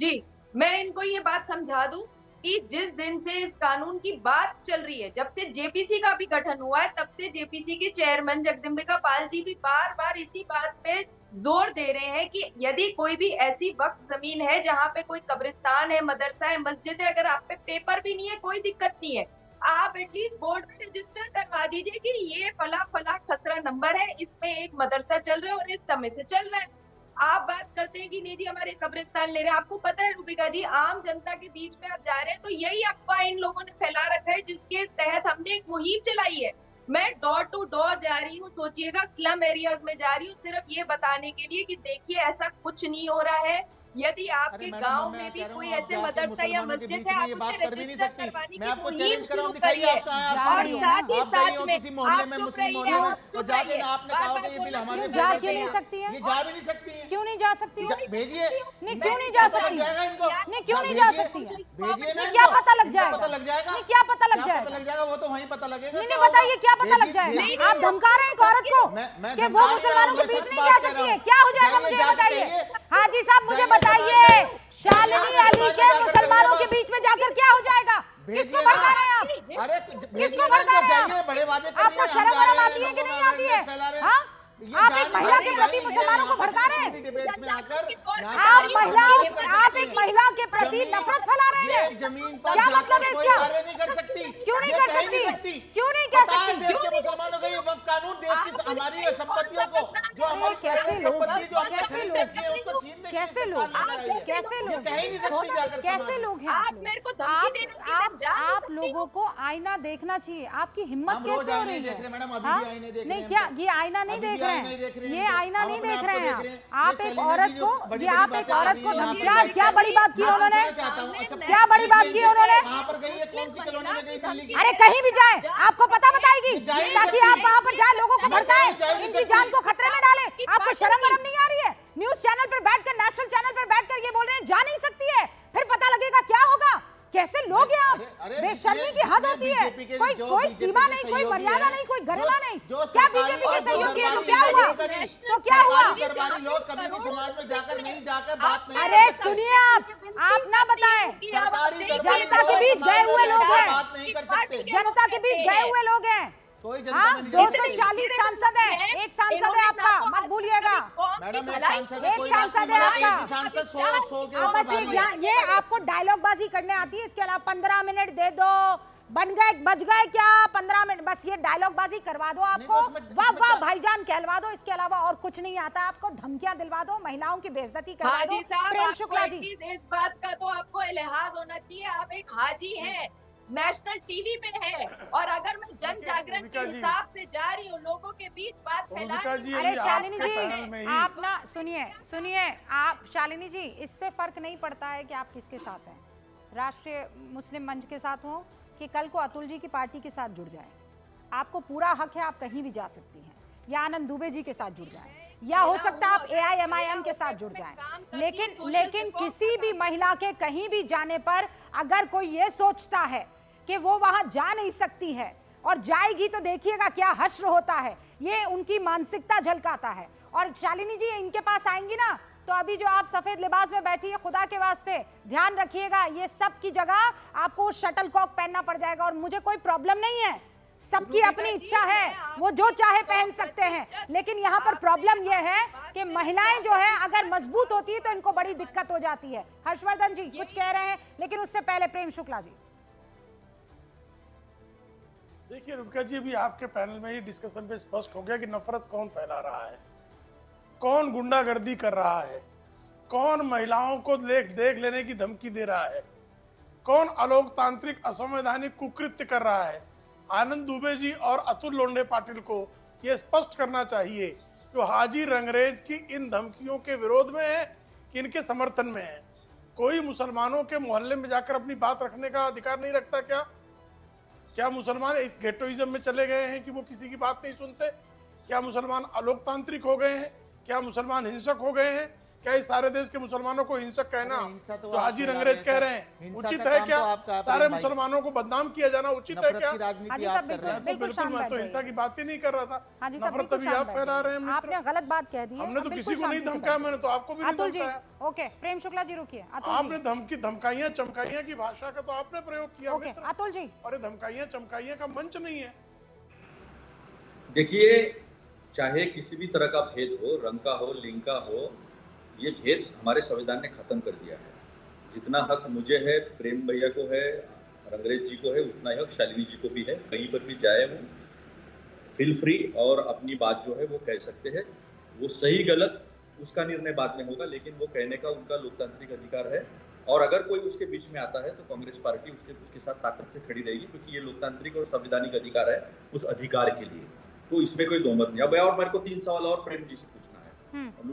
जी, मैं इनको ये बात समझा दूँ कि जिस दिन से इस कानून की बात चल रही है, जब से जेपीसी का भी गठन हुआ है, तब से जेपीसी के चेयरमैन जगदम्बिका पाल जी भी बार-बार इसी बात पे ज़ोर दे रहे हैं कि यदि कोई भी ऐसी वक़्फ ज़मीन है, जहाँ पे कोई कब्रिस्तान है, मदरसा है, मस्जिद है, अगर आप पे पेपर भी नहीं है, कोई दिक्कत नहीं है। आप एटलीस्ट बोर्ड में रजिस्टर करवा दीजिए कि ये फला-फला खसरा नंबर है, इसमें एक मदरसा चल रहा है और इस समय से चल रहा है। आप बात करते हैं कि नहीं जी हमारे कब्रिस्तान ले रहे हैं। आपको पता है रूबिका जी, आम जनता के बीच में आप जा रहे हैं तो यही अफ़वाह इन लोगों ने फैला रखा है जिसके तहत हमने एक मुहिम चलाई है। मैं डोर टू डोर जा रही हूँ, सोचिएगा स्लम एरियाज़ में जा रही हूँ सिर्फ ये बताने के लिए कि देखिए ऐसा कुछ नहीं हो रहा है। यदि अरे आपके मैडम, गाँव मैं में भी कह रहा कोई हूँ, आप ऐसे जाके मदरसा या मुसलमानों के मस्जिद बीच है, में आप ये बात उसे कर भी नहीं रजिस्टर सकती। करवाने मैं की आपको मुहिम चैलेंज कर रहा शुरू हूँ, दिखाइए करिए। आप कहाँ हैं, आप जा और ढूंढ रही लो। है ना, साथ ही आप गई साथ हो में किसी मोहल्ले आप में, चुप मुस्लिम रहिए, मोहल्ले में, आप और चुप जाके रहिए। ना आपने कहा बार-बार कि ये बिल बोला हमारे क्यों कि जा फेवर क्यों से नहीं है, सकती है? ये जा भी नहीं सकती है। क्यों नहीं जा सकती है? भेजिए। नहीं क्यों नहीं जा पता लग सकती है? जाएगा इनको। नहीं क्यों नहीं जा भेजिए, सकती है? भेजिए ना नहीं क्या इनको। पता लग इनको जाएगा? पता लग जाएगा। नहीं क्या पता लग क्या जाएगा? पता लग जाएगा, वो तो वहीं पता लगेगा। नहीं क्या नहीं बताइए, होगा? क्या पता लग भेजिए, जाएगा? भेजिए आप इनको। धमका रहे हैं एक औरत को मैं कि धमका वो नहीं रहा मुसलमानों हूं, के मैं बीच सच नहीं बात जा कह सकती रहा है। हूं। क्या हो जाएगा जाइए, मुझे ये जाके बताइए। कहिए। हाजी साहब मुझे जाइए, बताइए, जाइए, शालिनी आप अली समाज में के जाकर मुसलमानों करिए के बात। बीच में जाकर क्या हो जाएगा? भेजिए किसको ना। भड़का रहे हैं आप? अरे किसको भेजिए ना भड़का इनको, रहे हैं जाइए, आप? बड़े वादे कर आपको रही है, हम शर्म जा वरम रहे आती हैं, है कि लोगों में नहीं आती है? अवेयरनेस फैला रहे हैं। हाँ, ये आप जा एक नहीं महिला सकती के भाई, प्रति ये मुसलमानों को यहाँ पर भड़का रहे टीवी हैं। डिबेट्स में आकर यहाँ पर आप आकर महिलाओं, सम्मानित कर आप सकती एक हैं। महिला के प्रति जमीन, नफरत फैला रहे ये हैं। जमीन पर क्या मतलब जाकर है कोई इसका? कार्य नहीं कर सकती। क्यों नहीं ये कर कह ही नहीं सकती? सकती। क्यों नहीं कह पता है सकती? देश के मुसलमानों का ये वक्फ कानून देश की हमारी संपत्तियों को, जो हमारी कैसे प्राइवेट लोग, संपत्ति जो हमने कैसे खरीद लोग, रखी है, उसको छीनने के लिए कैसे सरकार लोग, लेकर आई है। कैसे ये लोग, कह ही नहीं सकती जाकर कैसे समाज में। लोग हैं आप लोग? मेरे को धमकी दे रहे हो कि मैं जा नहीं आप सकती लोगों हूँ। को आईना देखना चाहिए। आपकी हिम्मत हम रोज कैसे हो आईने रही देख है? रहे हैं मैडम, अभी हाँ? भी आईने देख रहे नहीं हैं क्या हम तो। ये आईना नहीं अभी देख भी रहे आईने देख रहे हैं? हैं ये हम तो। आईना हम नहीं अपने देख आप रहे को हैं देख रहे हैं। आप ये एक सलीना औरत जी जो को, बड़ी ये बड़ी आप एक बातें कर औरत रही को हैं यहाँ पर क्या बैठ क्या कर। बड़ी बात की मैं उन्होंने? पूछना चाहता हूँ, अच्छा क्या बड़ी बात की उन्होंने? कहाँ पर गई है, कौन सी कॉलोनी में गई दिल्ली की? अरे कहीं भी जाए आपको पता बताएगी, ये जा ही नहीं ताकि सकती। आप वहां पर जाए, लोगों को मैं भड़काए, जा ही नहीं इनकी सकती। जान को खतरे में डाले। आपको शर्म वरम नहीं आ रही है? न्यूज चैनल पर बैठकर, नेशनल चैनल पर बैठकर ये बोल रहे हैं जा नहीं सकती है, फिर पता लगेगा क्या होगा। कैसे लोग हैं आप? बेशर्मी की हद होती है। कोई सीमा नहीं, कोई मर्यादा नहीं, कोई गरिमा नहीं। क्या बीजेपी के सहयोगी है तो क्या हुआ? तो क्या हुआ? दरबारी लोग कभी भी समाज में जाकर नहीं, जाकर बात नहीं अरे कर सकते। सुनिए, आप ना बताएं, सरकारी दरबारी जनता के लोग बीच समाज गए में हुए लोग रहकर हैं। बात नहीं कर सकते। जनता के बीच गए हुए लोग हैं। कोई जनता हाँ, में नहीं जा सकती। 240 सांसद है, एक सांसद है आपका, मत भूलिएगा। मैडम एक सांसद है, एक कोई बात सांसद नहीं, है मगर एक आपका। ही सांसद 100 के आप ऊपर बस भारी है। ये आपको डायलॉग बाजी करने आती है, इसके अलावा 15 मिनट दे दो, बन गए बच गए क्या 15 मिनट, बस ये डायलॉग बाजी करवा दो आपको, नहीं, तो वाह उसमें वाह क्या? भाईजान कहलवा दो, इसके अलावा और कुछ नहीं आता आपको। धमकियां दिलवा दो, महिलाओं की बेइज्जती करवा दो। हाजी साहब, प्रेम आपको शुक्ला जी, एटलीस्ट इस बात का तो आपको लिहाज होना चाहिए, आप एक हाजी हैं, नेशनल टीवी पे है, और अगर मैं जन जागरण के रूबिका जी, हिसाब से जा रही हूँ, लोगों के बीच बात फैला रूबिका रही जी, हूँ। अरे अभी शालिनी आपके पैनल जी में ही आप ना सुनिए, सुनिए आप शालिनी जी, इससे फर्क नहीं पड़ता है कि आप किसके साथ हैं, राष्ट्रीय मुस्लिम मंच के साथ हो कि कल को अतुल जी की पार्टी के साथ जुड़ जाए। आपको पूरा हक है, आप कहीं भी जा सकती हैं, या आनंद दुबे जी के साथ जुड़ जाएं, या हो सकता है आप AIMIM के साथ जुड़ जाएं। लेकिन किसी भी महिला के कहीं भी जाने पर अगर कोई ये सोचता है कि वो वहां जा नहीं सकती है और जाएगी तो देखिएगा क्या हश्र होता है, ये उनकी मानसिकता झलकाता है। और शालिनी जी इनके पास आएंगी ना, तो अभी जो आप सफेद लिबास में बैठी है, खुदा के वास्ते ध्यान रखिएगा, ये सब की जगह आपको शटल कॉक पहनना पड़ जाएगा। और मुझे कोई प्रॉब्लम नहीं है, सबकी अपनी इच्छा है, वो जो चाहे पहन सकते हैं, लेकिन यहाँ पर प्रॉब्लम ये है कि महिलाएं जो है अगर मजबूत होती है तो इनको बड़ी दिक्कत हो जाती है। हर्षवर्धन जी कुछ कह रहे हैं, लेकिन उससे पहले प्रेम शुक्ला जी। देखिए रुबिका जी, अभी आपके पैनल में ही डिस्कशन पे स्पष्ट हो गया कि नफरत कौन फैला रहा है, कौन गुंडागर्दी कर रहा है, कौन महिलाओं को देख लेने की धमकी दे रहा है, कौन अलोकतांत्रिक असंवैधानिक कुकृत्य कर रहा है। आनंद दुबे जी और अतुल लोंढे पाटिल को यह स्पष्ट करना चाहिए कि वो हाजी रंगरेज की इन धमकियों के विरोध में है कि इनके समर्थन में है। कोई मुसलमानों के मोहल्ले में जाकर अपनी बात रखने का अधिकार नहीं रखता क्या? क्या मुसलमान इस गेटोइज्म में चले गए हैं कि वो किसी की बात नहीं सुनते? क्या मुसलमान अलोकतांत्रिक हो गए हैं? क्या मुसलमान हिंसक हो गए हैं? क्या इस सारे देश के मुसलमानों को हिंसक कहना हिंसा तो जो आप हाजी फैला रंगरेज रहे कह हैं, रहे हैं हिंसा उचित का है काम क्या? तो आपका है, सारे प्रेम भाई। मुसलमानों को बदनाम किया जाना उचित है नफरत क्या? की राजनीति हाजी आप साहब कर रहे हैं। बिल्कुल बिल्कुल मैं शांत तो बैठ हिंसा जाइए। की बात ही नहीं कर रहा था। हाजी साहब नफरत बिल्कुल तभी शांत आप बैठ फैला जाइए। रहे हैं मित्र। आपने गलत बात कह दी है। हमने तो अब किसी बिल्कुल को नहीं शांति से धमकाया, बैठ मैंने तो आपको भी जाइए। नहीं अतुल जी, धमकाया। ओके, प्रेम शुक्ला जी रुकिए। अतुल आपने जी, धमकी धमकाइयां चमकाइयां की भाषा का तो आपने प्रयोग किया ओके, मित्र। अतुल जी, और ये धमकाइयां चमकाइयां का मंच नहीं है। देखिए, चाहे किसी भी तरह का भेद हो, रंग का हो, लिंग का हो, ये भेद हमारे संविधान ने खत्म कर दिया है। जितना हक मुझे है, प्रेम भैया को है, रंगरेज जी को है, उतना ही हक शालिनी जी को भी है। कहीं पर भी जाए वो फील फ्री और अपनी बात जो है वो कह सकते हैं। वो सही गलत उसका निर्णय बाद में होगा, लेकिन वो कहने का उनका लोकतांत्रिक अधिकार है। और अगर कोई उसके बीच में आता है तो कांग्रेस पार्टी उसके साथ ताकत से खड़ी रहेगी, क्योंकि ये लोकतांत्रिक और संवैधानिक अधिकार है उस अधिकार के लिए। तो इसमें कोई दो मत नहीं। अब और मेरे को 3 सवाल और प्रेम जी से पूछना है,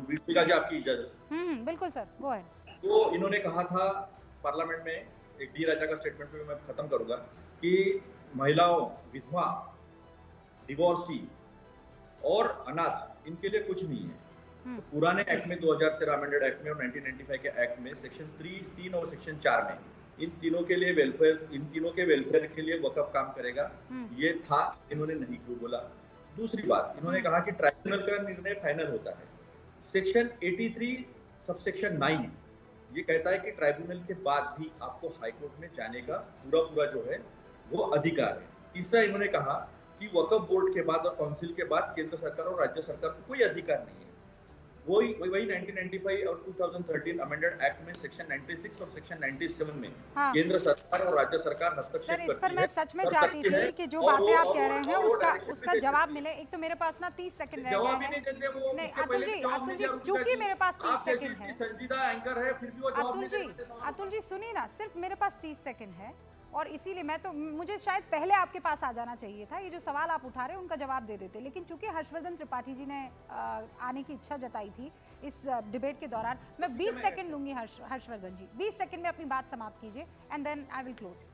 बीच जी आपकी इजाजत। बिल्कुल सर, वो है। तो इन्होंने कहा था पार्लियामेंट में, एक डी राजा का स्टेटमेंट में मैं खत्म करूंगा, कि महिलाओं, विधवा, डिवोर्सी और अनाथ इनके लिए कुछ नहीं है। तो पुराने एक्ट में 2013 अमेंडेड एक्ट में और 1995 के एक्ट में सेक्शन 3 और सेक्शन 4 में इन तीनों के लिए वेलफेयर के लिए वक़्फ़ काम करेगा। ये था, इन्होंने नहीं क्यों बोला। दूसरी बात, इन्होंने कहा कि ट्राइब्यूनल का निर्णय फाइनल होता है। सेक्शन 83 सबसेक्शन 9 ये कहता है कि ट्राइब्यूनल के बाद भी आपको हाईकोर्ट में जाने का पूरा जो है वो अधिकार है। तीसरा, इन्होंने कहा कि वक्फ बोर्ड के बाद और काउंसिल के बाद केंद्र सरकार और राज्य सरकार को कोई अधिकार नहीं है। वही 1995 और 2013 अमेंडेड एक्ट में सेक्शन 96 और सेक्शन 97 में केंद्र सरकार और राज्य सरकार हस्तक्षेप करती है। सर, इस पर मैं सच में चाहती थी कि जो बातें आप कह रहे हैं उसका जवाब मिले। एक तो मेरे पास ना 30 सेकंड रह गए हैं। नहीं अतुल जी, चूंकि मेरे पास 30 सेकंड है, संजीदा एंकर है, फिर भी वो जवाब अतुल जी सुनिए ना, सिर्फ मेरे पास 30 सेकंड है और इसीलिए मुझे शायद पहले आपके पास आ जाना चाहिए था। ये जो सवाल आप उठा रहे हैं उनका जवाब दे देते, लेकिन चूंकि हर्षवर्धन त्रिपाठी जी ने आने की इच्छा जताई थी इस डिबेट के दौरान, मैं 20 सेकंड लूंगी। हर्षवर्धन जी 20 सेकंड में अपनी बात समाप्त कीजिए and then I will close.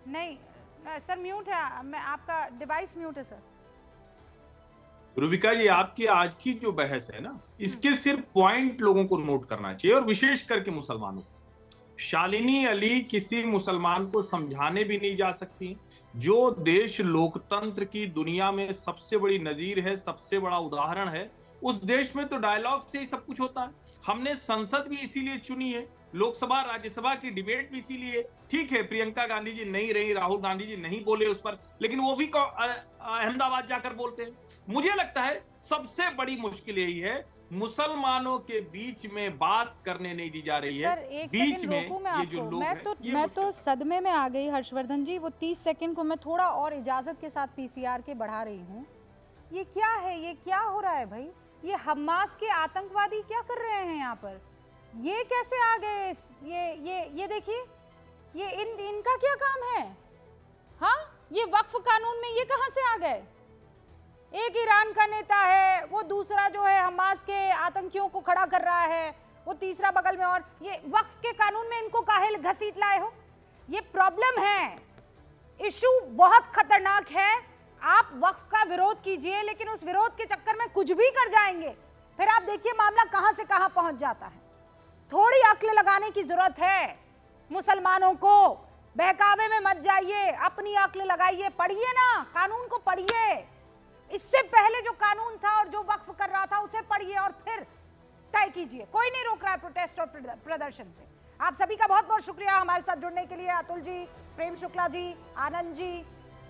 नहीं सर, म्यूट है, मैं आपका डिवाइस म्यूट है सर। रूबिका जी, आपकी आज की जो बहस है ना, इसके सिर्फ पॉइंट लोगों को नोट करना चाहिए, और विशेष करके मुसलमानों को। शालिनी अली किसी मुसलमान को समझाने भी नहीं जा सकती। जो देश लोकतंत्र की दुनिया में सबसे बड़ी नजीर है, सबसे बड़ा उदाहरण है, उस देश में तो डायलॉग से ही सब कुछ होता है। हमने संसद भी इसीलिए चुनी है, लोकसभा राज्यसभा की डिबेट भी इसीलिए। ठीक है, प्रियंका गांधी जी नहीं रही, राहुल गांधी जी नहीं बोले उस पर, लेकिन वो भी अहमदाबाद जाकर बोलते हैं। मुझे लगता है सबसे बड़ी मुश्किल यही है, मुसलमानों के बीच में बात करने नहीं दी जा रही है। सर, एक बीच में ये जो लोग मैं तो सदमे में आ गई हर्षवर्धन जी। वो 30 सेकंड को मैं थोड़ा और इजाजत के साथ पीसीआर के बढ़ा रही हूँ। ये क्या है, ये क्या हो रहा है भाई? ये हमास के आतंकवादी क्या कर रहे हैं यहाँ पर? ये कैसे आ गए? ये देखिए, ये इनका क्या काम है? हाँ, ये वक्फ कानून में ये कहां से आ गए? एक ईरान का नेता है, वो दूसरा जो है हमास के आतंकियों को खड़ा कर रहा है, वो तीसरा बगल में, और ये वक्फ के कानून में इनको काहे घसीट लाए हो? ये प्रॉब्लम है, इशू बहुत खतरनाक है। आप वक्फ का विरोध कीजिए, लेकिन उस विरोध के चक्कर में कुछ भी कर जाएंगे, फिर आप देखिए मामला कहां से कहां पहुंच जाता है। थोड़ी अक्ल लगाने की जरूरत है। मुसलमानों को बहकावे में मत जाइए, अपनी अक्ल लगाइए, पढ़िए ना, कानून को पढ़िए। इससे पहले जो कानून था और जो वक्फ कर रहा था उसे पढ़िए और फिर तय कीजिए। कोई नहीं रोक रहा है प्रोटेस्ट और प्रदर्शन से। आप सभी का बहुत बहुत शुक्रिया हमारे साथ जुड़ने के लिए। अतुल जी, प्रेम शुक्ला जी, आनंद जी,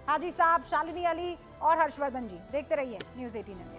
हाजी साहब, शालिनी अली और हर्षवर्धन जी। देखते रहिए न्यूज़ 18 इंडिया।